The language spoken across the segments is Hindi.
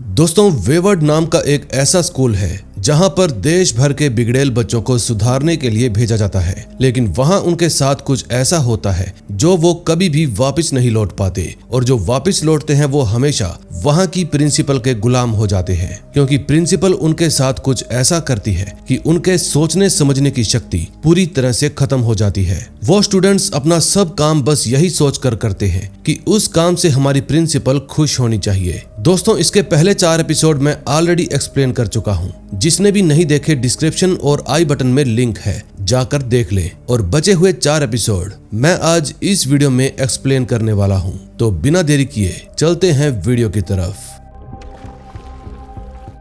दोस्तों, वेवर्ड नाम का एक ऐसा स्कूल है जहां पर देश भर के बिगड़ेल बच्चों को सुधारने के लिए भेजा जाता है, लेकिन वहां उनके साथ कुछ ऐसा होता है जो वो कभी भी वापस नहीं लौट पाते, और जो वापस लौटते हैं वो हमेशा वहां की प्रिंसिपल के गुलाम हो जाते हैं, क्योंकि प्रिंसिपल उनके साथ कुछ ऐसा करती है कि उनके सोचने समझने की शक्ति पूरी तरह से खत्म हो जाती है। वो स्टूडेंट्स अपना सब काम बस यही सोच कर करते हैं कि उस काम से हमारी प्रिंसिपल खुश होनी चाहिए। दोस्तों, इसके पहले 4 एपिसोड मैं ऑलरेडी एक्सप्लेन कर चुका हूँ। जिसने भी नहीं देखे, डिस्क्रिप्शन और आई बटन में लिंक है, जाकर देख ले। और बचे हुए 4 एपिसोड मैं आज इस वीडियो में एक्सप्लेन करने वाला हूँ। तो बिना देरी किए चलते हैं वीडियो की तरफ।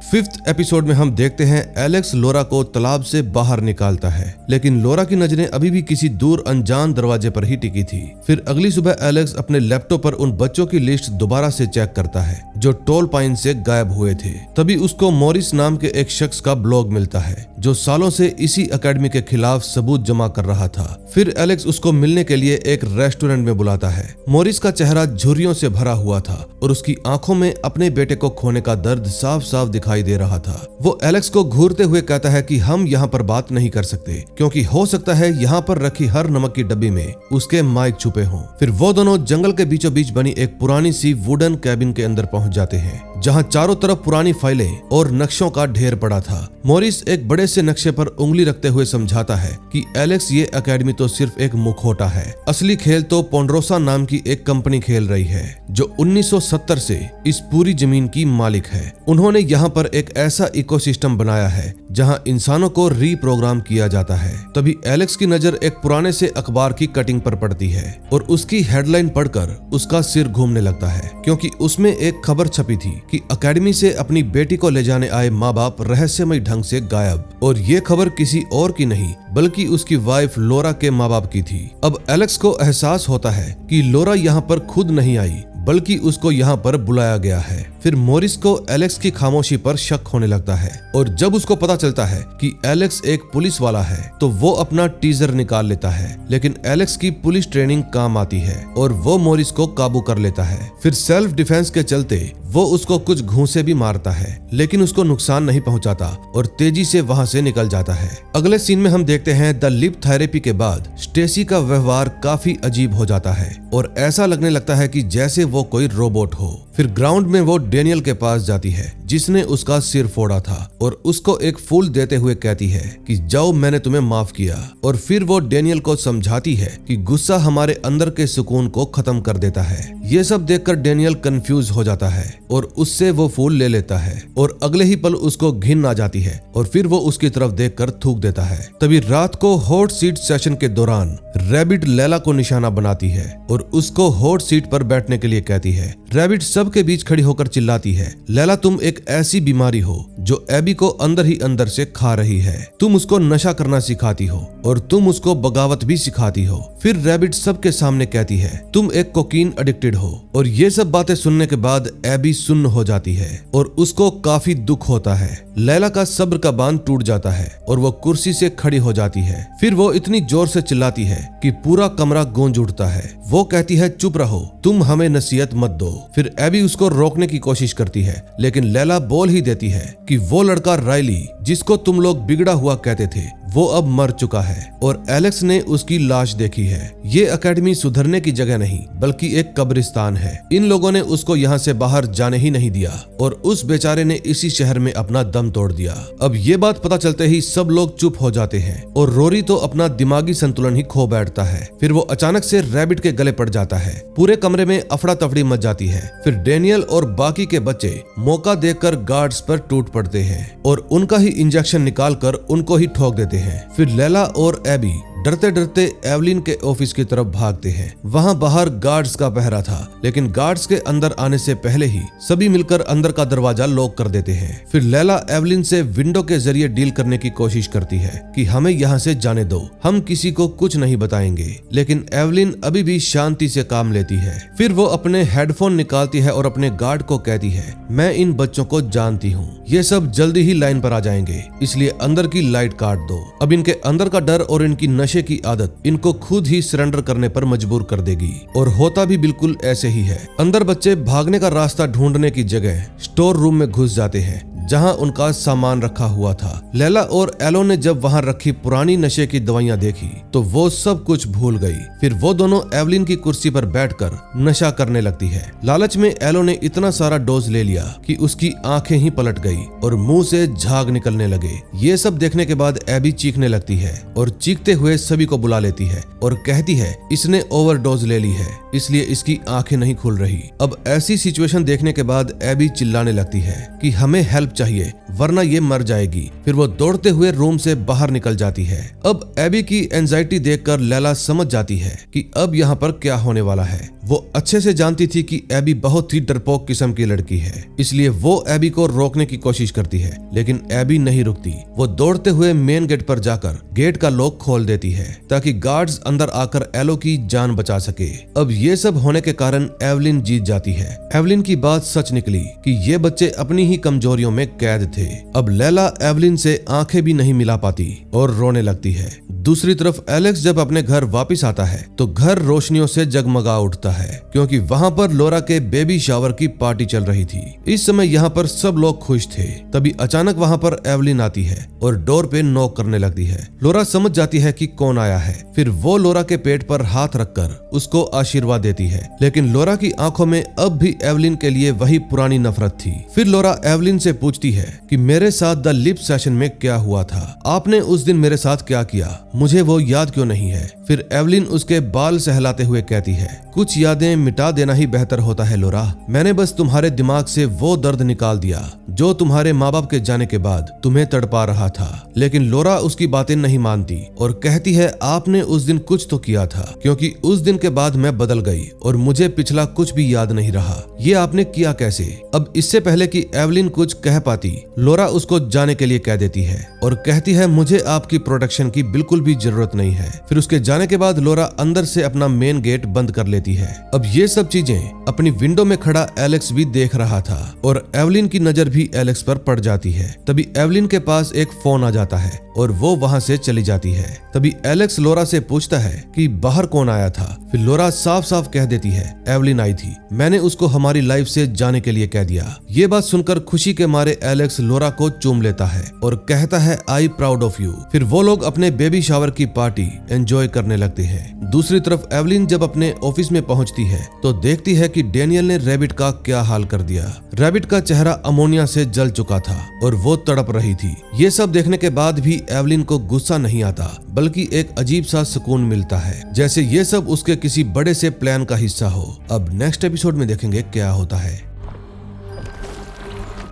5th एपिसोड में हम देखते हैं एलेक्स लोरा को तालाब से बाहर निकालता है, लेकिन लोरा की नजरें अभी भी किसी दूर अनजान दरवाजे पर ही टिकी थी। फिर अगली सुबह एलेक्स अपने लैपटॉप पर उन बच्चों की लिस्ट दोबारा से चेक करता है जो टोल पाइन से गायब हुए थे। तभी उसको मॉरिस नाम के एक शख्स का ब्लॉग मिलता है जो सालों से इसी एकेडमी के खिलाफ सबूत जमा कर रहा था। फिर एलेक्स उसको मिलने के लिए एक रेस्टोरेंट में बुलाता है। मॉरिस का चेहरा झुर्रियों से भरा हुआ था और उसकी आंखों में अपने बेटे को खोने का दर्द साफ साफ दिखाई दे रहा था। वो एलेक्स को घूरते हुए कहता है कि हम यहाँ पर बात नहीं कर सकते, क्योंकि हो सकता है यहाँ पर रखी हर नमक की डब्बी में उसके माइक छुपे हों। फिर वो दोनों जंगल के बीचों बीच बनी एक पुरानी सी वुडन कैबिन के अंदर पहुंच जाते हैं, जहाँ चारों तरफ पुरानी फाइलें और नक्शों का ढेर पड़ा था। मॉरिस एक बड़े से नक्शे पर उंगली रखते हुए समझाता है कि एलेक्स, ये एकेडमी तो सिर्फ एक मुखौटा है, असली खेल तो पोंडरोसा नाम की एक कंपनी खेल रही है जो 1970 से इस पूरी जमीन की मालिक है। उन्होंने यहाँ पर एक ऐसा इकोसिस्टम बनाया है जहाँ इंसानों को रीप्रोग्राम किया जाता है। तभी एलेक्स की नजर एक पुराने से अखबार की कटिंग पर पड़ती है और उसकी हेडलाइन पढ़कर उसका सिर घूमने लगता है, क्योंकि उसमें एक खबर छपी थी कि एकेडमी से अपनी बेटी को ले जाने आए माँ बाप रहस्यमय ढंग से गायब। और ये खबर किसी और की नहीं बल्कि उसकी वाइफ लोरा के माँ बाप की थी। अब एलेक्स को एहसास होता है कि लोरा यहाँ पर खुद नहीं आई बल्कि उसको यहाँ पर बुलाया गया है। फिर मॉरिस को एलेक्स की खामोशी पर शक होने लगता है, और जब उसको पता चलता है कि एलेक्स एक पुलिस वाला है तो वो अपना टीजर निकाल लेता है। लेकिन एलेक्स की पुलिस ट्रेनिंग काम आती है और वो मॉरिस को काबू कर लेता है। फिर सेल्फ डिफेंस के चलते वो उसको कुछ घूंसे भी मारता है, लेकिन उसको नुकसान नहीं पहुंचाता और तेजी से वहां से निकल जाता है। अगले सीन में हम देखते हैं द लिप थेरेपी के बाद स्टेसी का व्यवहार काफी अजीब हो जाता है और ऐसा लगने लगता है कि जैसे वो कोई रोबोट हो। फिर ग्राउंड में वो डेनियल के पास जाती है जिसने उसका सिर फोड़ा था और उसको एक फूल देते हुए कहती है कि जाओ, मैंने तुम्हें माफ किया। और फिर वो डेनियल को समझाती है कि गुस्सा हमारे अंदर के सुकून को खत्म कर देता है। ये सब देखकर डेनियल कंफ्यूज हो जाता है और उससे वो फूल ले लेता है और अगले ही पल उसको घिन आ जाती है और फिर वो उसकी तरफ देखकर थूक देता है। तभी रात को हॉट सीट सेशन के दौरान रैबिट लैला को निशाना बनाती है और उसको हॉट सीट पर बैठने के लिए कहती है। रैबिट सबके बीच खड़ी होकर चिल्लाती है, लैला, तुम एक ऐसी बीमारी हो जो एबी को अंदर ही अंदर से खा रही है। तुम उसको नशा करना सिखाती हो और तुम उसको बगावत भी सिखाती हो। फिर रैबिट सबके सामने कहती है, तुम एक कोकीन एडिक्टेड हो। और ये सब बातें सुनने के बाद एबी सुन्न हो जाती है और उसको काफी दुख होता है। लैला का सब्र का बांध टूट जाता है और वो कुर्सी से खड़ी हो जाती है। फिर वो इतनी जोर से चिल्लाती है कि पूरा कमरा गूंज उठता है। वो कहती है, चुप रहो, तुम हमें नसीहत मत दो। फिर एबी उसको रोकने की कोशिश करती है, लेकिन लैला बोल ही देती है कि वो लड़का राइली, जिसको तुम लोग बिगड़ा हुआ कहते थे, वो अब मर चुका है और एलेक्स ने उसकी लाश देखी है। ये एकेडमी सुधरने की जगह नहीं बल्कि एक कब्रिस्तान है। इन लोगों ने उसको यहाँ से बाहर जाने ही नहीं दिया और उस बेचारे ने इसी शहर में अपना दम तोड़ दिया। अब ये बात पता चलते ही सब लोग चुप हो जाते हैं और रोरी तो अपना दिमागी संतुलन ही खो बैठता है। फिर वो अचानक से रैबिट के गले पड़ जाता है। पूरे कमरे में अफड़ा तफड़ी मच जाती है। फिर डेनियल और बाकी के बच्चे मौका देखकर गार्ड्स पर टूट पड़ते हैं और उनका ही इंजेक्शन निकालकर उनको ही ठोक देते हैं। फिर लैला और एबी डरते डरते एवलिन के ऑफिस की तरफ भागते हैं। वहां बाहर गार्ड्स का पहरा था, लेकिन गार्ड्स के अंदर आने से पहले ही सभी मिलकर अंदर का दरवाजा लॉक कर देते हैं। फिर लैला एवलिन से विंडो के जरिए डील करने की कोशिश करती है कि हमें यहाँ से जाने दो, हम किसी को कुछ नहीं बताएंगे। लेकिन एवलिन अभी भी शांति से काम लेती है। फिर वो अपने हेडफोन निकालती है और अपने गार्ड को कहती है, मैं इन बच्चों को जानती हूँ, ये सब जल्दी ही लाइन पर आ जाएंगे, इसलिए अंदर की लाइट काट दो। अब इनके अंदर का डर और इनकी नशे की आदत इनको खुद ही सरेंडर करने पर मजबूर कर देगी। और होता भी बिल्कुल ऐसे ही है। अंदर बच्चे भागने का रास्ता ढूंढने की जगह स्टोर रूम में घुस जाते हैं जहां उनका सामान रखा हुआ था। लैला और एलो ने जब वहां रखी पुरानी नशे की दवाइयां देखी तो वो सब कुछ भूल गई। फिर वो दोनों एवलिन की कुर्सी पर बैठकर नशा करने लगती है। लालच में एलो ने इतना सारा डोज ले लिया कि उसकी आंखें ही पलट गई और मुंह से झाग निकलने लगे। ये सब देखने के बाद एबी चीखने लगती है और चीखते हुए सभी को बुला लेती है और कहती है इसने ओवरडोज ले ली है, इसलिए इसकी आंखें नहीं खुल रही। अब ऐसी सिचुएशन देखने के बाद एबी चिल्लाने लगती है कि हमें हेल्प चाहिए वरना ये मर जाएगी। फिर वो दौड़ते हुए रूम से बाहर निकल जाती है। अब एबी की एंजाइटी देखकर लैला समझ जाती है कि अब यहाँ पर क्या होने वाला है। वो अच्छे से जानती थी कि एबी बहुत ही डरपोक किस्म की लड़की है, इसलिए वो एबी को रोकने की कोशिश करती है, लेकिन एबी नहीं रुकती। वो दौड़ते हुए मेन गेट पर जाकर गेट का लॉक खोल देती है ताकि गार्ड्स अंदर आकर एलो की जान बचा सके। अब ये सब होने के कारण एवलिन जीत जाती है। एवलिन की बात सच निकली कि ये बच्चे अपनी ही कमजोरियों में कैद थे। अब लैला एवलिन से आंखें भी नहीं मिला पाती और रोने लगती है। दूसरी तरफ एलेक्स जब अपने घर वापस आता है तो घर रोशनियों से जगमगा उठता है क्योंकि वहां पर लोरा के बेबी शावर की पार्टी चल रही थी। इस समय यहाँ पर सब लोग खुश थे। तभी अचानक वहां पर एवलिन आती है और डोर पे नॉक करने लगती है। लोरा समझ जाती है कि कौन आया है। फिर वो लोरा के पेट पर हाथ रखकर उसको आशीर्वाद देती है, लेकिन लोरा की आंखों में अब भी एवलिन के लिए वही पुरानी नफरत थी। फिर लोरा एवलिन से पूछती है कि मेरे साथ द लिप सेशन में क्या हुआ था, आपने उस दिन मेरे साथ क्या किया, मुझे वो याद क्यों नहीं है। फिर एवलिन उसके बाल सहलाते हुए कहती है कुछ यादें मिटा देना ही बेहतर होता है लोरा, मैंने बस तुम्हारे दिमाग से वो दर्द निकाल दिया जो तुम्हारे माँ बाप के जाने के बाद तुम्हें तड़पा रहा था। लेकिन लोरा उसकी बातें नहीं मानती और कहती है आपने उस दिन कुछ तो किया था, क्योंकि उस दिन के बाद मैं बदल गई और मुझे पिछला कुछ भी याद नहीं रहा। ये आपने किया कैसे। अब इससे पहले कि एवलिन कुछ कह पाती, लोरा उसको जाने के लिए कह देती है और कहती है मुझे आपकी प्रोटेक्शन की बिल्कुल भी जरूरत नहीं है। फिर उसके जाने के बाद लोरा अंदर से अपना मेन गेट बंद कर लेती है। अब ये सब चीजें अपनी विंडो में खड़ा एलेक्स भी देख रहा था और एवलिन की नजर भी एलेक्स पर पड़ जाती है। तभी एवलिन के पास एक फोन आ जाता है और वो वहां से चली जाती है। तभी एलेक्स लोरा से पूछता है कि बाहर कौन आया था। फिर लोरा साफ साफ कह देती है एवलिन आई थी, मैंने उसको हमारी लाइफ से जाने के लिए कह दिया। ये बात सुनकर खुशी के मारे एलेक्स लोरा को चूम लेता है और कहता है आई प्राउड ऑफ यू। फिर वो लोग अपने बेबी शावर की पार्टी एंजॉय करने लगते हैं। दूसरी तरफ एवलिन जब अपने ऑफिस में पहुंचती है तो देखती है कि डेनियल ने रैबिट का क्या हाल कर दिया। रैबिट का चेहरा अमोनिया से जल चुका था और वो तड़प रही थी। ये सब देखने के बाद भी एवलिन को गुस्सा नहीं आता, बल्कि एक अजीब सा सुकून मिलता है, जैसे ये सब उसके किसी बड़े से प्लान का हिस्सा हो। अब नेक्स्ट एपिसोड में देखेंगे क्या होता है।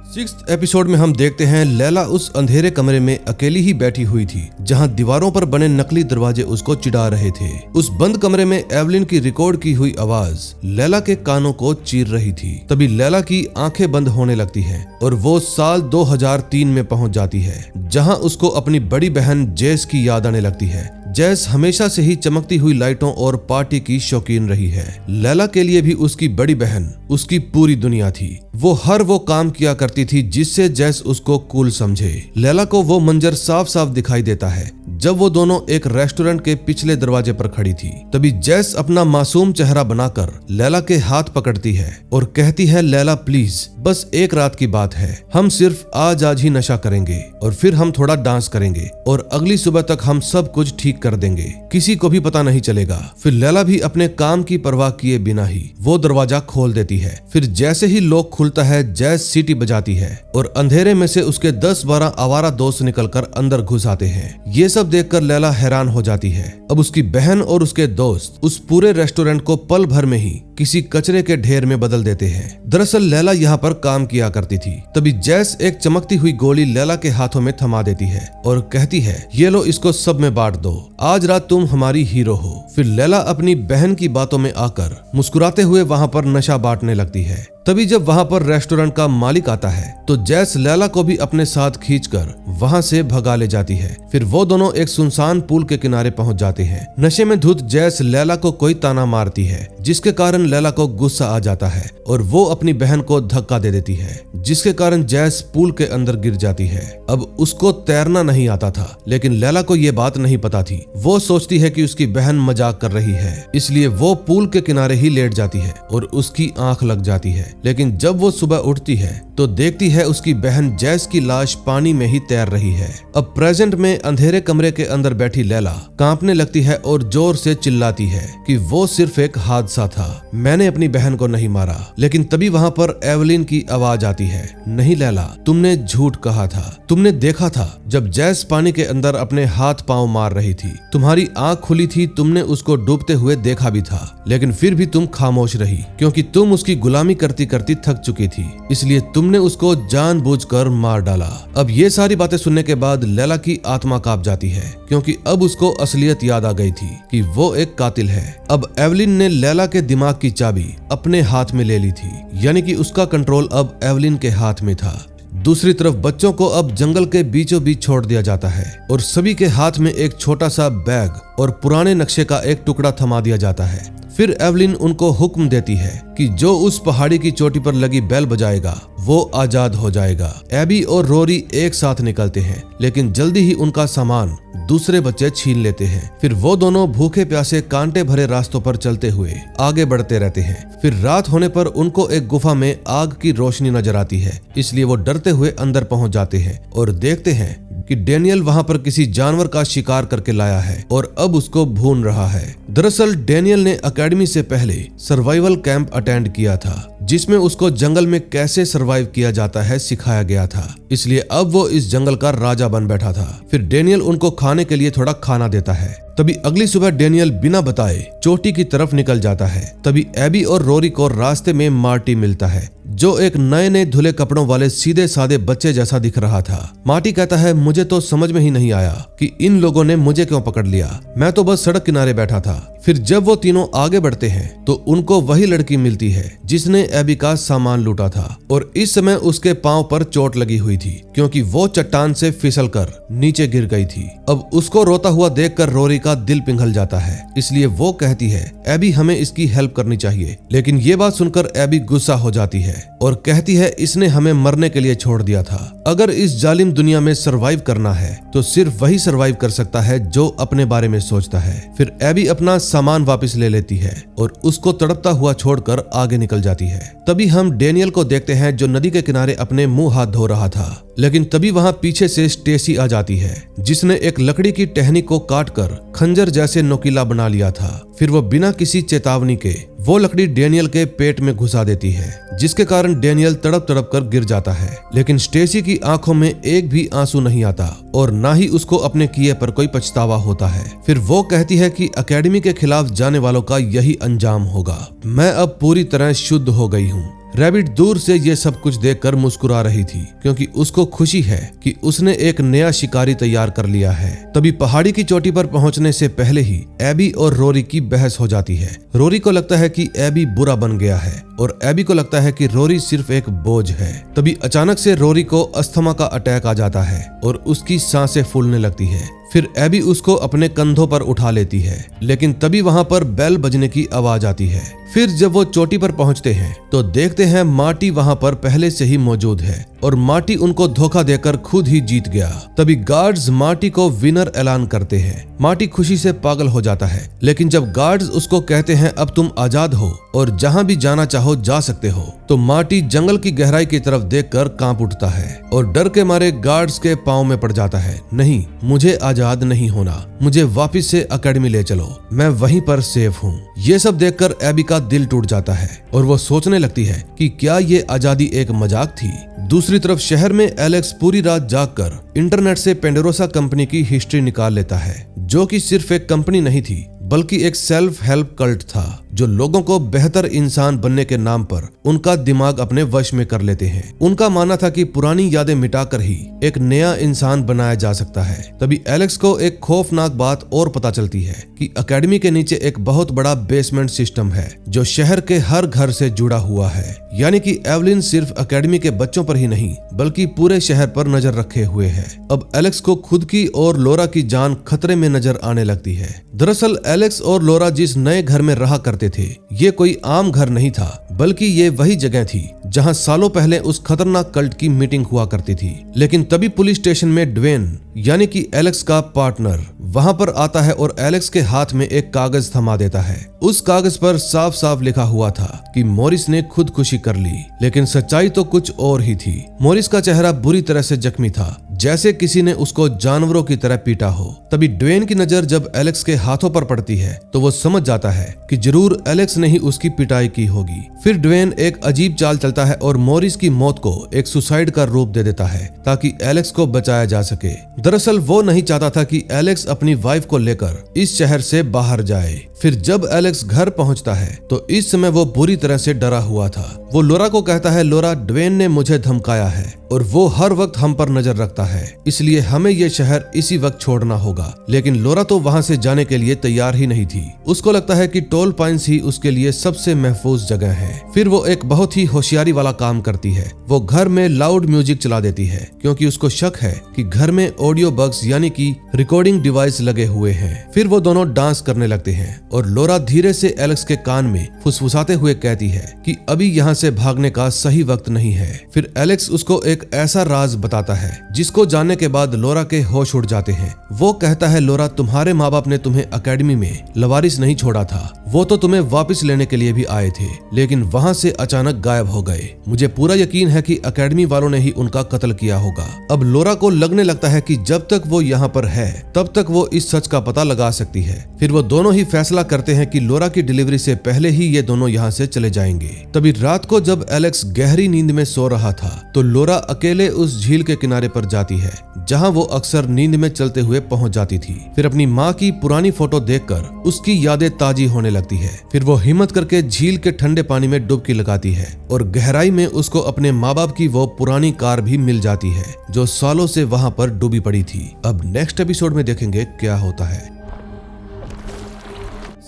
6th एपिसोड में हम देखते हैं लैला उस अंधेरे कमरे में अकेली ही बैठी हुई थी जहां दीवारों पर बने नकली दरवाजे उसको चिढ़ा रहे थे। उस बंद कमरे में एवलिन की रिकॉर्ड की हुई आवाज लैला के कानों को चीर रही थी। तभी लैला की आंखें बंद होने लगती हैं और वो साल 2003 में पहुंच जाती है जहां उसको अपनी बड़ी बहन जेस की याद आने लगती है। जेस हमेशा से ही चमकती हुई लाइटों और पार्टी की शौकीन रही है। लैला के लिए भी उसकी बड़ी बहन उसकी पूरी दुनिया थी। वो हर वो काम किया करती थी जिससे जेस उसको कूल समझे। लैला को वो मंजर साफ साफ दिखाई देता है जब वो दोनों एक रेस्टोरेंट के पिछले दरवाजे पर खड़ी थी। तभी जेस अपना मासूम चेहरा बनाकर लैला के हाथ पकड़ती है और कहती है लैला प्लीज, बस एक रात की बात है, हम सिर्फ आज ही नशा करेंगे और फिर हम थोड़ा डांस करेंगे और अगली सुबह तक हम सब कुछ ठीक कर देंगे, किसी को भी पता नहीं चलेगा। फिर लैला भी अपने काम की परवाह किए बिना ही वो दरवाजा खोल देती है। फिर जैसे ही लॉक खुलता है जेस सीटी बजाती है और अंधेरे में से उसके 10-12 आवारा दोस्त निकलकर अंदर घुस आते हैं। ये सब देखकर लैला हैरान हो जाती है। अब उसकी बहन और उसके दोस्त उस पूरे रेस्टोरेंट को पल भर में ही किसी कचरे के ढेर में बदल देते हैं। दरअसल लैला यहाँ पर काम किया करती थी। तभी जेस एक चमकती हुई गोली लैला के हाथों में थमा देती है और कहती है ये लो, इसको सब में बांट दो, आज रात तुम हमारी हीरो हो। फिर लैला अपनी बहन की बातों में आकर मुस्कुराते हुए वहाँ पर नशा बांटने लगती है। तभी जब वहाँ पर रेस्टोरेंट का मालिक आता है तो जेस लैला को भी अपने साथ खींचकर वहाँ से भगा ले जाती है। फिर वो दोनों एक सुनसान पुल के किनारे पहुँच जाते हैं। नशे में धुत जैस लैला को कोई ताना मारती है, जिसके कारण लैला को गुस्सा आ जाता है और वो अपनी बहन को धक्का दे देती है, जिसके कारण जैस पूल के अंदर गिर जाती है। अब उसको तैरना नहीं आता था, लेकिन लैला को ये बात नहीं पता थी। वो सोचती है कि उसकी बहन मजाक कर रही है, इसलिए वो पूल के किनारे ही लेट जाती है और उसकी आंख लग जाती है। लेकिन जब वो सुबह उठती है तो देखती है उसकी बहन जैस की लाश पानी में ही तैर रही है। अब प्रेजेंट में अंधेरे कमरे के अंदर बैठी लैला कांपने लगती है और जोर से चिल्लाती है कि वो सिर्फ एक हादसा था, मैंने अपनी बहन को नहीं मारा। लेकिन तभी वहाँ पर एवलिन की आवाज आती है, नहीं लैला, तुमने झूठ कहा था, तुमने देखा था जब जैस पानी के अंदर अपने हाथ पांव मार रही थी, तुम्हारी आंख खुली थी, तुमने उसको डूबते हुए देखा भी था, लेकिन फिर भी तुम खामोश रही क्योंकि तुम उसकी गुलामी करती करती थक चुकी थी, इसलिए तुमने उसको जानबूझकर मार डाला। अब ये सारी बातें सुनने के बाद लैला की आत्मा कांप जाती है क्योंकि अब उसको असलियत याद आ गई थी कि वो एक कातिल है। अब एवलिन ने लैला के दिमाग की चाबी अपने हाथ में ले ली थी, यानी कि उसका कंट्रोल अब एवलिन के हाथ में था। दूसरी तरफ बच्चों को अब जंगल के बीचों बीच छोड़ दिया जाता है और सभी के हाथ में एक छोटा सा बैग और पुराने नक्शे का एक टुकड़ा थमा दिया जाता है। फिर एवलिन उनको हुक्म देती है कि जो उस पहाड़ी की चोटी पर लगी बेल बजाएगा वो आजाद हो जाएगा। एबी और रोरी एक साथ निकलते हैं, लेकिन जल्दी ही उनका सामान दूसरे बच्चे छीन लेते हैं। फिर वो दोनों भूखे प्यासे कांटे भरे रास्तों पर चलते हुए आगे बढ़ते रहते हैं। फिर रात होने पर उनको एक गुफा में आग की रोशनी नजर आती है, इसलिए वो डरते हुए अंदर पहुंच जाते हैं और देखते हैं कि डेनियल वहां पर किसी जानवर का शिकार करके लाया है और अब उसको भून रहा है। दरअसल डेनियल ने एकेडमी से पहले सर्वाइवल कैंप अटेंड किया था, जिसमें उसको जंगल में कैसे सरवाइव किया जाता है सिखाया गया था, इसलिए अब वो इस जंगल का राजा बन बैठा था। फिर डेनियल उनको खाने के लिए थोड़ा खाना देता है। तभी अगली सुबह डेनियल बिना बताए चोटी की तरफ निकल जाता है। तभी एबी और रोरी को रास्ते में मार्टी मिलता है, जो एक नए नए धुले कपड़ों वाले सीधे साधे बच्चे जैसा दिख रहा था। मार्टी कहता है, मुझे तो समझ में ही नहीं आया कि इन लोगों ने मुझे क्यों पकड़ लिया, मैं तो बस सड़क किनारे बैठा था। फिर जब वो तीनों आगे बढ़ते हैं तो उनको वही लड़की मिलती है जिसने एबी का सामान लूटा था और इस समय उसके पांव पर चोट लगी हुई थी क्योंकि वो चट्टान से फिसलकर नीचे गिर गई थी। अब उसको रोता हुआ देखकर रोरी का दिल पिघल जाता है, इसलिए वो कहती है, एबी हमें इसकी हेल्प करनी चाहिए। लेकिन ये बात सुनकर एबी गुस्सा हो जाती है और कहती है, इसने हमें मरने के लिए छोड़ दिया था। अगर इस जालिम दुनिया में सरवाइव करना है तो सिर्फ वही सरवाइव कर सकता है जो अपने बारे में सोचता है। फिर एबी अपना सामान वापस ले लेती है और उसको तड़पता हुआ छोड़कर आगे निकल जाती है। तभी हम डेनियल को देखते हैं जो नदी के किनारे अपने मुंह हाथ धो रहा था। लेकिन तभी वहां पीछे से स्टेसी आ जाती है, जिसने एक लकड़ी की टहनी को काटकर खंजर जैसे नोकीला बना लिया था। फिर वो बिना किसी चेतावनी के वो लकड़ी डेनियल के पेट में घुसा देती है, जिसके कारण डेनियल तड़प तड़प कर गिर जाता है। लेकिन स्टेसी की आंखों में एक भी आंसू नहीं आता और ना ही उसको अपने किए पर कोई पछतावा होता है। फिर वो कहती है कि एकेडमी के खिलाफ जाने वालों का यही अंजाम होगा। मैं अब पूरी तरह शुद्ध हो गई हूँ। रैबिट दूर से ये सब कुछ देखकर मुस्कुरा रही थी क्योंकि उसको खुशी है कि उसने एक नया शिकारी तैयार कर लिया है। तभी पहाड़ी की चोटी पर पहुंचने से पहले ही एबी और रोरी की बहस हो जाती है। रोरी को लगता है कि एबी बुरा बन गया है और एबी को लगता है कि रोरी सिर्फ एक बोझ है। तभी अचानक से रोरी को अस्थमा का अटैक आ जाता है और उसकी सांसें फूलने लगती है। फिर एबी उसको अपने कंधों पर उठा लेती है, लेकिन तभी वहां पर बेल बजने की आवाज आती है। फिर जब वो चोटी पर पहुंचते हैं तो देखते हैं मार्टी वहां पर पहले से ही मौजूद है और मार्टी उनको धोखा देकर खुद ही जीत गया। तभी गार्ड्स मार्टी को विनर ऐलान करते हैं। मार्टी खुशी से पागल हो जाता है, लेकिन जब गार्ड्स उसको कहते हैं अब तुम आजाद हो और जहां भी जाना चाहो जा सकते हो, तो मार्टी जंगल की गहराई की तरफ देखकर कांप उठता है और डर के मारे गार्ड्स के पांव में पड़ जाता है। नहीं, मुझे आजाद नहीं होना, मुझे वापस से एकेडमी ले चलो, मैं वहीं पर सेफ हूँ। ये सब देखकर एबी का दिल टूट जाता है और वो सोचने लगती है कि क्या ये आजादी एक मजाक थी। दूसरी तरफ शहर में एलेक्स पूरी रात जागकर इंटरनेट से पेंडेरोसा कंपनी की हिस्ट्री निकाल लेता है, जो कि सिर्फ एक कंपनी नहीं थी बल्कि एक सेल्फ हेल्प कल्ट था जो लोगों को बेहतर इंसान बनने के नाम पर उनका दिमाग अपने वश में कर लेते हैं। उनका मानना था कि पुरानी यादें मिटाकर ही एक नया इंसान बनाया जा सकता है। तभी एलेक्स को एक खौफनाक बात और पता चलती है कि एकेडमी के नीचे एक बहुत बड़ा बेसमेंट सिस्टम है जो शहर के हर घर से जुड़ा हुआ है। यानी कि एवलिन सिर्फ एकेडमी के बच्चों पर ही नहीं बल्कि पूरे शहर पर नजर रखे हुए है। अब एलेक्स को खुद की और लोरा की जान खतरे में नजर आने लगती है। दरअसल एलेक्स और लोरा जिस नए घर में रहा करते थे ये कोई आम घर नहीं था बल्कि ये वही जगह थी जहां सालों पहले उस खतरनाक कल्ट की मीटिंग हुआ करती थी। लेकिन तभी पुलिस स्टेशन में ड्वेन यानी कि एलेक्स का पार्टनर वहां पर आता है और एलेक्स के हाथ में एक कागज थमा देता है। उस कागज पर साफ साफ लिखा हुआ था कि मॉरिस ने खुदकुशी कर ली, लेकिन सच्चाई तो कुछ और ही थी। मॉरिस का चेहरा बुरी तरह से जख्मी था, जैसे किसी ने उसको जानवरों की तरह पीटा हो। तभी ड्वेन की नजर जब एलेक्स के हाथों पर पड़ती है तो वो समझ जाता है कि जरूर एलेक्स ने ही उसकी पिटाई की होगी। फिर ड्वेन एक अजीब चाल चलता है और मॉरिस की मौत को एक सुसाइड का रूप दे देता है ताकि एलेक्स को बचाया जा सके। दरअसल वो नहीं चाहता था कि एलेक्स अपनी वाइफ को लेकर इस शहर से बाहर जाए। फिर जब एलेक्स घर पहुंचता है तो इस समय वो बुरी तरह से डरा हुआ था। वो लोरा को कहता है, लोरा, ड्वेन ने मुझे धमकाया है और वो हर वक्त हम पर नजर रखता है, इसलिए हमें ये शहर इसी वक्त छोड़ना होगा। लेकिन लोरा तो वहां से जाने के लिए तैयार ही नहीं थी। उसको लगता है कि टोल पाइन्स ही उसके लिए सबसे महफूज जगह है। फिर वो एक बहुत ही होशियारी वाला काम करती है। वो घर में लाउड म्यूजिक चला देती है क्योंकि उसको शक है कि घर में ऑडियो बग्स यानी कि रिकॉर्डिंग डिवाइस लगे हुए हैं। फिर वो दोनों डांस करने लगते हैं और लोरा धीरे से एलेक्स के कान में फुसफुसाते हुए कहती है कि अभी यहाँ से भागने का सही वक्त नहीं है। फिर एलेक्स उसको एक ऐसा राज बताता है जिसको जानने के बाद लोरा के होश उड़ जाते हैं। वो कहता है, लोरा, तुम्हारे माँ बाप ने तुम्हें एकेडमी में लवारिस नहीं छोड़ा था, वो तो तुम्हें वापस लेने के लिए भी आए थे, लेकिन वहाँ से अचानक गायब हो गए। मुझे पूरा यकीन है कि एकेडमी वालों ने ही उनका कत्ल किया होगा। अब लोरा को लगने लगता है कि जब तक वो यहाँ पर है तब तक वो इस सच का पता लगा सकती है। फिर वो दोनों ही फैसला करते हैं कि लोरा की डिलीवरी से पहले ही ये दोनों यहाँ से चले जाएंगे। तभी रात को जब एलेक्स गहरी नींद में सो रहा था तो लोरा अकेले उस झील के किनारे पर जाती है जहाँ वो अक्सर नींद में चलते हुए पहुंच जाती थी। फिर अपनी माँ की पुरानी फोटो देखकर उसकी यादें ताजी होने लगती है। फिर वो हिम्मत करके झील के ठंडे पानी में डुबकी लगाती है और गहराई में उसको अपने माँ बाप की वो पुरानी कार भी मिल जाती है जो सालों से वहां पर डूबी पड़ी थी। अब नेक्स्ट एपिसोड में देखेंगे क्या होता है।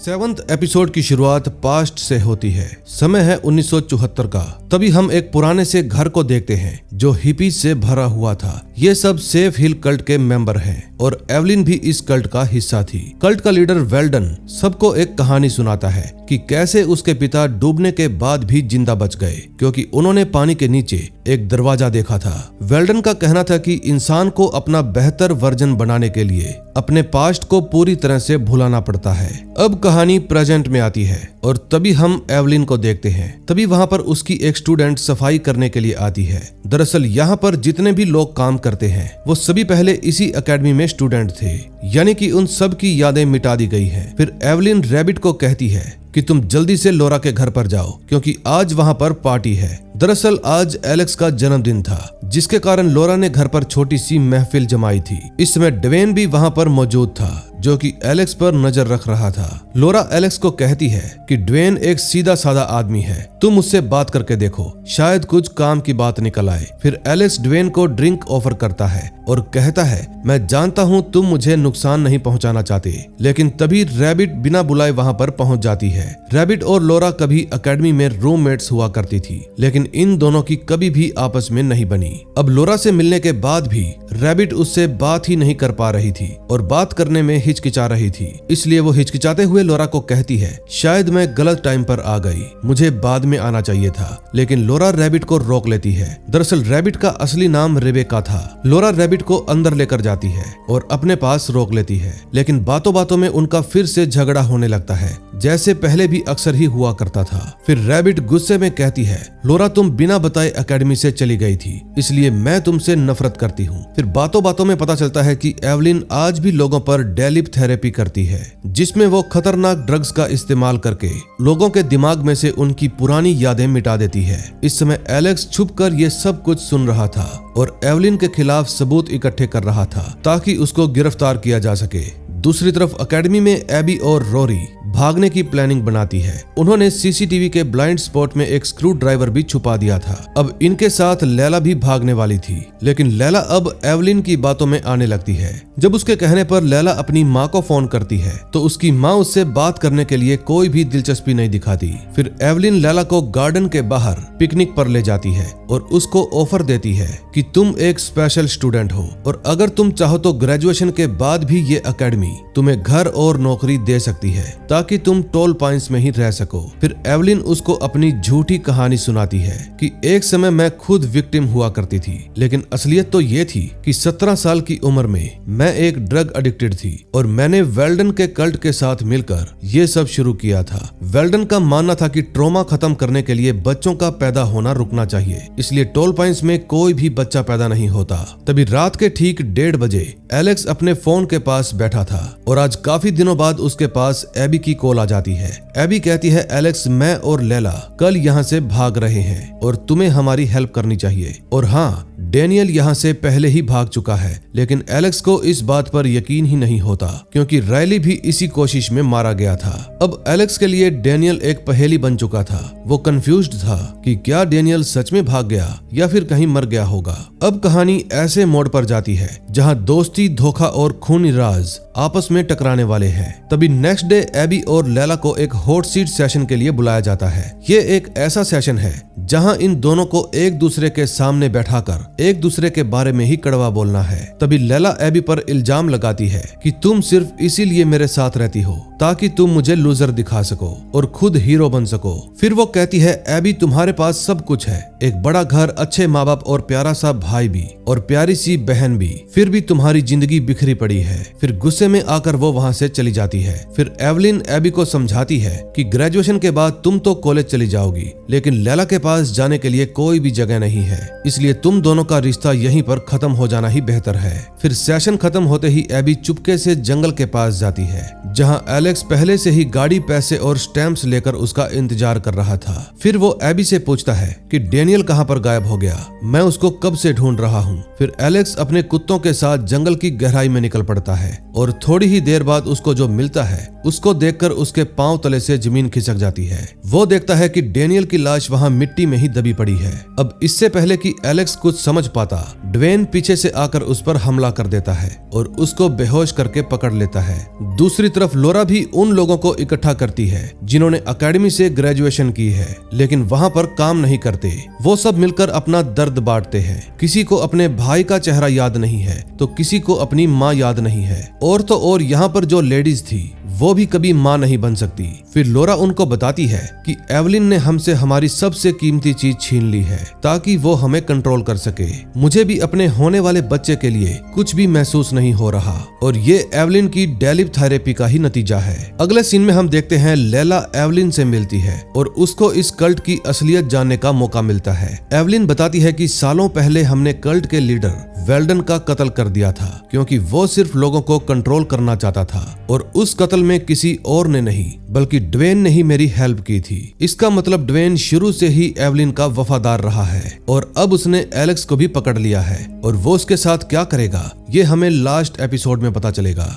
7th एपिसोड की शुरुआत पास्ट से होती है। समय है 1974 का। तभी हम एक पुराने से घर को देखते हैं जो हिपी से भरा हुआ था। ये सब सेफ हिल कल्ट के मेंबर हैं और एवलिन भी इस कल्ट का हिस्सा थी। कल्ट का लीडर वेल्डन सबको एक कहानी सुनाता है कि कैसे उसके पिता डूबने के बाद भी जिंदा बच गए क्योंकि उन्होंने पानी के नीचे एक दरवाजा देखा था। वेल्डन का कहना था कि इंसान को अपना बेहतर वर्जन बनाने के लिए अपने पास्ट को पूरी तरह से भुलाना पड़ता है। अब कहानी प्रेजेंट में आती है और तभी हम एवलिन को देखते हैं। तभी वहां पर उसकी एक स्टूडेंट सफाई करने के लिए आती है। दरअसल यहाँ पर जितने भी लोग काम करते हैं वो सभी पहले इसी एकेडमी में स्टूडेंट थे, यानी कि उन सब की यादें मिटा दी गई हैं। फिर एवलिन रैबिट को कहती है कि तुम जल्दी से लोरा के घर पर जाओ क्योंकि आज वहां पर पार्टी है। दरअसल आज एलेक्स का जन्मदिन था जिसके कारण लोरा ने घर पर छोटी सी महफिल जमाई थी। इस समय ड्वेन भी वहां पर मौजूद था जो कि एलेक्स पर नजर रख रहा था। लोरा एलेक्स को कहती है कि ड्वेन एक सीधा साधा आदमी है, तुम उससे बात करके देखो, शायद कुछ काम की बात निकल आए। फिर एलेक्स ड्वेन को ड्रिंक ऑफर करता है और कहता है, मैं जानता हूँ तुम मुझे नुकसान नहीं पहुँचाना चाहते। लेकिन तभी रैबिट बिना बुलाए वहाँ पर पहुँच जाती है। रैबिट और लोरा कभी एकेडमी में रूममेट्स हुआ करती थी, लेकिन इन दोनों की कभी भी आपस में नहीं बनी। अब लोरा से मिलने के बाद भी रैबिट उससे बात ही नहीं कर पा रही थी और बात करने में हिचकिचा रही थी। इसलिए वो हिचकिचाते हुए लोरा को कहती है, शायद मैं गलत टाइम पर आ गई, मुझे बाद में आना चाहिए था। लेकिन लोरा रैबिट को रोक लेती है। दरअसल रैबिट का असली नाम रेबेका था। लोरा रैबिट को अंदर लेकर जाती है और अपने पास रोक लेती है, लेकिन बातों बातों में उनका फिर से झगड़ा होने लगता है जैसे पहले भी अक्सर ही हुआ करता था। फिर रैबिट गुस्से में कहती है, लोरा तुम बिना बताए एकेडमी से चली गई थी, इसलिए मैं तुमसे नफरत करती हूँ। फिर बातों बातों में पता चलता है कि एवलिन आज भी लोगों पर डेलिप थेरेपी करती है, जिसमें वो खतरनाक ड्रग्स का इस्तेमाल करके लोगों के दिमाग में से उनकी पुरानी यादें मिटा देती है। इस समय एलेक्स छुपकर ये सब कुछ सुन रहा था और एवलिन के खिलाफ सबूत इकट्ठे कर रहा था ताकि उसको गिरफ्तार किया जा सके। दूसरी तरफ एकेडमी में एबी और रोरी भागने की प्लानिंग बनाती है। उन्होंने सीसीटीवी के ब्लाइंड स्पॉट में एक स्क्रू ड्राइवर भी छुपा दिया था। अब इनके साथ लैला भी भागने वाली थी, लेकिन लैला अब एवलिन की बातों में आने लगती है। जब उसके कहने पर लैला अपनी माँ को फोन करती है तो उसकी माँ उससे बात करने के लिए कोई भी दिलचस्पी नहीं दिखाती। फिर एवलिन लैला को गार्डन के बाहर पिकनिक पर ले जाती है और उसको ऑफर देती है कि तुम एक स्पेशल स्टूडेंट हो और अगर तुम चाहो तो ग्रेजुएशन के बाद भी ये एकेडमी तुम्हें घर और नौकरी दे सकती है ताकि तुम टोल पॉइंट्स में ही रह सको। फिर एवलिन उसको अपनी झूठी कहानी सुनाती है कि एक समय मैं खुद विक्टिम हुआ करती थी, लेकिन असलियत तो ये थी कि 17 साल की उम्र में मैं एक ड्रग एडिक्टेड थी और मैंने वेल्डन के कल्ट के साथ मिलकर ये सब शुरू किया था। वेल्डन का मानना था कि ट्रॉमा खत्म करने के लिए बच्चों का पैदा होना रुकना चाहिए, इसलिए टोल पॉइंट्स में कोई भी बच्चा पैदा नहीं होता। तभी रात के ठीक 1:30 बजे एलेक्स अपने फोन के पास बैठा था और आज काफी दिनों बाद उसके पास एबी की कॉल आ जाती है। एबी कहती है, एलेक्स, मैं और लैला कल यहाँ से भाग रहे हैं और तुम्हें हमारी हेल्प करनी चाहिए। और हाँ, डेनियल यहाँ से पहले ही भाग चुका है, लेकिन एलेक्स को इस बात पर यकीन ही नहीं होता क्योंकि रायली भी इसी कोशिश में मारा गया था। अब एलेक्स के लिए डेनियल एक पहेली बन चुका था। वो कंफ्यूज्ड था कि क्या डेनियल सच में भाग गया या फिर कहीं मर गया होगा। अब कहानी ऐसे मोड़ पर जाती है जहाँ दोस्ती, धोखा और खूनी राज आपस में टकराने वाले हैं। तभी नेक्स्ट डे एबी और लैला को एक हॉट सीट सेशन के लिए बुलाया जाता है। ये एक ऐसा सेशन है जहां इन दोनों को एक दूसरे के सामने बैठाकर एक दूसरे के बारे में ही कड़वा बोलना है। तभी लैला एबी पर इल्जाम लगाती है कि तुम सिर्फ इसीलिए मेरे साथ रहती हो ताकि तुम मुझे लूजर दिखा सको और खुद हीरो बन सको। फिर वो कहती है, एबी, तुम्हारे पास सब कुछ है, एक बड़ा घर, अच्छे माँ बाप और प्यारा सा भाई भी और प्यारी सी बहन भी, फिर भी तुम्हारी जिंदगी बिखरी पड़ी है। फिर गुस्से में आकर वो वहाँ से चली जाती है। फिर एवलिन एबी को समझाती है कि ग्रेजुएशन के बाद तुम तो कॉलेज चली जाओगी, लेकिन लैला के पास जाने के लिए कोई भी जगह नहीं है, इसलिए तुम दोनों का रिश्ता यहीं पर खत्म हो जाना ही बेहतर है। फिर सेशन खत्म होते ही एबी चुपके से जंगल के पास जाती है जहाँ एलेक्स पहले से ही गाड़ी, पैसे और स्टैम्प्स लेकर उसका इंतजार कर रहा था। फिर वो एबी से पूछता है कि डेनियल कहाँ पर गायब हो गया, मैं उसको कब से ढूंढ रहा हूँ। फिर एलेक्स अपने कुत्तों के साथ जंगल की गहराई में निकल पड़ता है और थोड़ी ही देर बाद उसको जो मिलता है उसको देखकर उसके पांव तले से जमीन खिसक जाती है। वो देखता है कि डेनियल की लाश वहाँ मिट्टी में ही दबी पड़ी है। अब इससे पहले कि एलेक्स कुछ समझ पाता, ड्वेन पीछे से आकर उस पर हमला कर देता है और उसको बेहोश करके पकड़ लेता है। दूसरी तरफ लोरा भी उन लोगों को इकट्ठा करती है जिन्होंने एकेडमी से ग्रेजुएशन की है लेकिन वहाँ पर काम नहीं करते। वो सब मिलकर अपना दर्द बांटते हैं। किसी को अपने भाई का चेहरा याद नहीं है तो किसी को अपनी माँ याद नहीं है, और तो और यहाँ पर जो लेडीज थी वो भी कभी माँ नहीं बन सकती। फिर लोरा उनको बताती है कि एवलिन ने हमसे हमारी सबसे कीमती चीज छीन ली है ताकि वो हमें कंट्रोल कर सके। मुझे भी अपने होने वाले बच्चे के लिए कुछ भी महसूस नहीं हो रहा और ये एवलिन की डेलिव थेरेपी का ही नतीजा है। अगले सीन में हम देखते हैं लैला एवलिन से मिलती है और उसको इस कल्ट की असलियत जानने का मौका मिलता है। एवलिन बताती है कि सालों पहले हमने कल्ट के लीडर वेल्डन का कत्ल कर दिया था क्योंकि वो सिर्फ लोगों को कंट्रोल करना चाहता था और उस कत्ल में किसी और ने नहीं बल्कि ड्वेन ने ही मेरी हेल्प की थी। इसका मतलब ड्वेन शुरू से ही एवलिन का वफादार रहा है और अब उसने एलेक्स को भी पकड़ लिया है और वो उसके साथ क्या करेगा ये हमें लास्ट एपिसोड में पता चलेगा।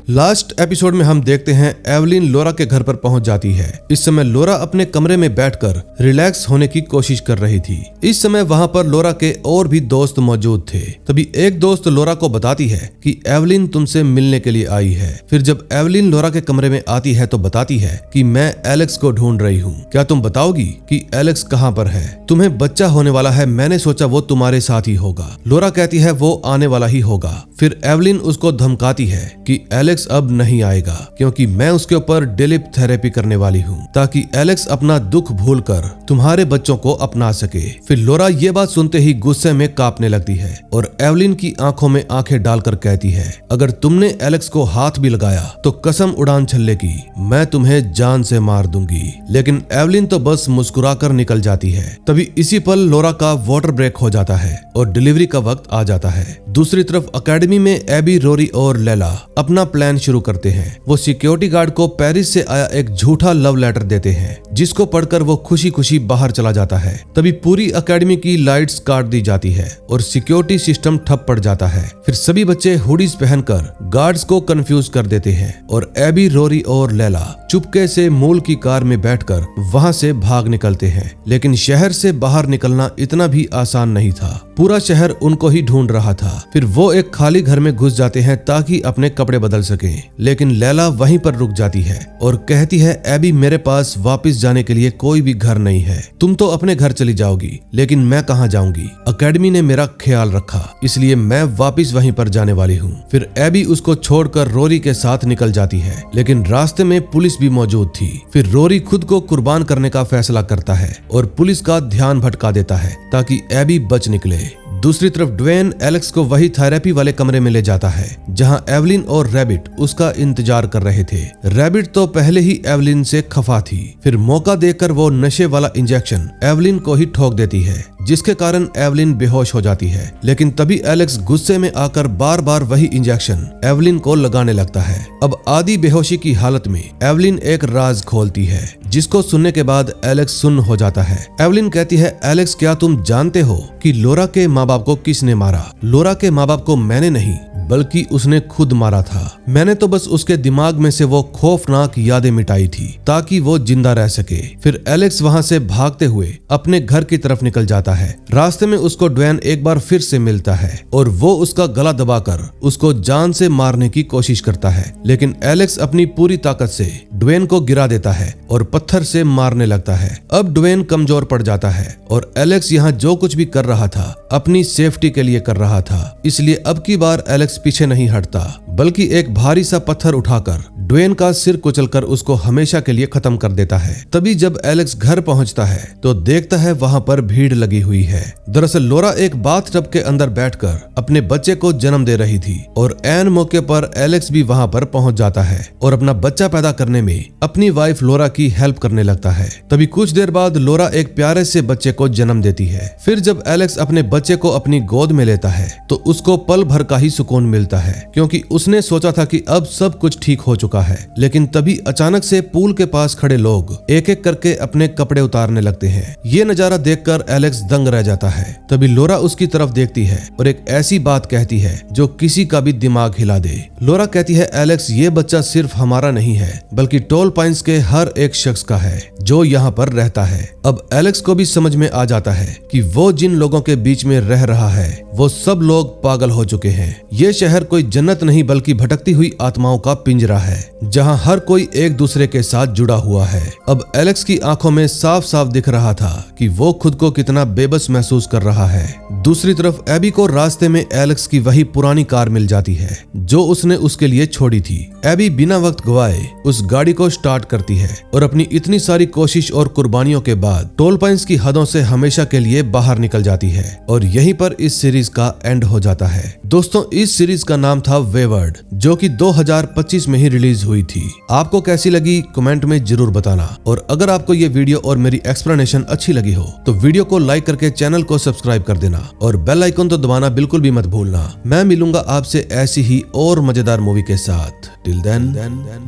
लास्ट एपिसोड में हम देखते हैं एवलिन लोरा के घर पर पहुंच जाती है। इस समय लोरा अपने कमरे में बैठकर रिलैक्स होने की कोशिश कर रही थी। इस समय वहां पर लोरा के और भी दोस्त मौजूद थे। तभी एक दोस्त लोरा को बताती है कि एवलिन तुमसे मिलने के लिए आई है। फिर जब एवलिन लोरा के कमरे में आती है तो बताती है कि मैं एलेक्स को ढूंढ रही हूँ, क्या तुम बताओगी कि एलेक्स कहाँ पर है? तुम्हें बच्चा होने वाला है, मैंने सोचा वो तुम्हारे साथ ही होगा। लोरा कहती है वो आने वाला ही होगा। फिर एवलिन उसको धमकाती है कि एलेक्स अब नहीं आएगा क्योंकि मैं उसके ऊपर डेलिव थेरेपी करने वाली हूँ ताकि एलेक्स अपना दुख भूलकर तुम्हारे बच्चों को अपना सके। फिर लोरा ये बात सुनते ही गुस्से में कांपने लगती है और एवलिन की आंखों में आंखें डालकर कहती है, अगर तुमने एलेक्स को हाथ भी लगाया तो कसम उड़ान छल्ले की, मैं तुम्हें जान से मार दूंगी। लेकिन एवलिन तो बस मुस्कुराकर निकल जाती है। तभी इसी पल लोरा का वाटर ब्रेक हो जाता है और डिलीवरी का वक्त आ जाता है। दूसरी तरफ अकेडमी में एबी, रोरी और लैला अपना प्लान शुरू करते हैं। वो सिक्योरिटी गार्ड को पेरिस से आया एक झूठा लव लेटर देते हैं, जिसको पढ़कर वो खुशी खुशी बाहर चला जाता है। तभी पूरी अकेडमी की लाइट्स काट दी जाती है और सिक्योरिटी सिस्टम ठप पड़ जाता है। फिर सभी बच्चे हुडीज पहनकर गार्ड्स को कंफ्यूज कर देते हैं और एबी, रोरी और लैला चुपके से मूल की कार में बैठकर वहां से भाग निकलते हैं। लेकिन शहर से बाहर निकलना इतना भी आसान नहीं था। पूरा शहर उनको ही ढूंढ रहा था। फिर वो एक खाली घर में घुस जाते हैं ताकि अपने कपड़े बदल सकें। लेकिन लैला वहीं पर रुक जाती है और कहती है, एबी, मेरे पास वापस जाने के लिए कोई भी घर नहीं है। तुम तो अपने घर चली जाओगी, लेकिन मैं कहाँ जाऊंगी? अकेडमी ने मेरा ख्याल रखा, इसलिए मैं वापस वहीं पर जाने वाली हूँ। फिर एबी उसको छोड़कर रोरी के साथ निकल जाती है, लेकिन रास्ते में पुलिस भी मौजूद थी। फिर रोरी खुद को कुर्बान करने का फैसला करता है और पुलिस का ध्यान भटका देता है ताकि एबी बच निकले। दूसरी तरफ ड्वेन एलेक्स को वही थेरेपी वाले कमरे में ले जाता है जहां एवलिन और रैबिट उसका इंतजार कर रहे थे। रैबिट तो पहले ही एवलिन से खफा थी। फिर मौका देखकर वो नशे वाला इंजेक्शन एवलिन को ही ठोक देती है, जिसके कारण एवलिन बेहोश हो जाती है। लेकिन तभी एलेक्स गुस्से में आकर बार बार वही इंजेक्शन एवलिन को लगाने लगता है। अब आधी बेहोशी की हालत में एवलिन एक राज खोलती है, जिसको सुनने के बाद एलेक्स सुन्न हो जाता है। एवलिन कहती है, एलेक्स, क्या तुम जानते हो कि लोरा के माँ बाप को किसने मारा? लोरा के माँ बाप को मैंने नहीं, बल्कि उसने खुद मारा था। मैंने तो बस उसके दिमाग में से वो खौफनाक यादें मिटाई थी ताकि वो जिंदा रह सके। फिर एलेक्स वहां से भागते हुए अपने घर की तरफ निकल जाता है। रास्ते में उसको ड्वेन एक बार फिर से मिलता है और वो उसका गला दबाकर उसको जान से मारने की कोशिश करता है। लेकिन एलेक्स अपनी पूरी ताकत से ड्वेन को गिरा देता है और पत्थर से मारने लगता है। अब ड्वेन कमजोर पड़ जाता है और एलेक्स यहाँ जो कुछ भी कर रहा था अपनी सेफ्टी के लिए कर रहा था, इसलिए अब की बार एलेक्स पीछे नहीं हटता, बल्कि एक भारी सा पत्थर उठाकर ड्वेन का सिर कुचलकर उसको हमेशा के लिए खत्म कर देता है। तभी जब एलेक्स घर पहुंचता है तो देखता है वहां पर भीड़ लगी हुई है। दरअसल लोरा एक बाथटब के अंदर बैठकर अपने बच्चे को जन्म दे रही थी और ऐन मौके पर एलेक्स भी वहां पर पहुंच जाता है और अपना बच्चा पैदा करने में अपनी वाइफ लोरा की हेल्प करने लगता है। तभी कुछ देर बाद लोरा एक प्यारे से बच्चे को जन्म देती है। फिर जब एलेक्स अपने बच्चे को अपनी गोद में लेता है तो उसको पल भर का ही सुकून मिलता है, क्योंकि उसने सोचा था कि अब सब कुछ ठीक हो चुका है। लेकिन तभी अचानक से पूल के पास खड़े लोग एक एक करके अपने कपड़े उतारने लगते हैं। ये नजारा देखकर एलेक्स दंग रह जाता है। तभी लोरा उसकी तरफ देखती है और एक ऐसी बात कहती है जो किसी का भी दिमाग हिला दे। लोरा कहती है, एलेक्स, ये बच्चा सिर्फ हमारा नहीं है, बल्कि टोल पाइन्स के हर एक शख्स का है जो यहाँ पर रहता है। अब एलेक्स को भी समझ में आ जाता है कि वो जिन लोगों के बीच में रह रहा है वो सब लोग पागल हो चुके हैं। ये शहर कोई जन्नत नहीं बल्कि भटकती हुई आत्माओं का पिंजरा है, जहां हर कोई एक दूसरे के साथ जुड़ा हुआ है। अब एलेक्स की आंखों में साफ साफ दिख रहा था कि वो खुद को कितना बेबस महसूस कर रहा है। दूसरी तरफ एबी को रास्ते में एलेक्स की वही पुरानी कार मिल जाती है जो उसने उसके लिए छोड़ी थी। एबी बिना वक्त गवाए उस गाड़ी को स्टार्ट करती है और अपनी इतनी सारी कोशिश और कुर्बानियों के बाद टोल पाइन्स की हदों से हमेशा के लिए बाहर निकल जाती है और यहीं पर इस सीरीज का एंड हो जाता है। दोस्तों, इस सीरीज का नाम था वेवर्ड, जो कि 2025 में ही रिलीज हुई थी। आपको कैसी लगी कमेंट में जरूर बताना, और अगर आपको ये वीडियो और मेरी एक्सप्लेनेशन अच्छी लगी हो तो वीडियो को लाइक करके चैनल को सब्सक्राइब कर देना और बेल आइकन तो दबाना बिल्कुल भी मत भूलना। मैं मिलूंगा आपसे ऐसी ही और मजेदार मूवी के साथ। Till then,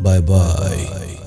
bye bye.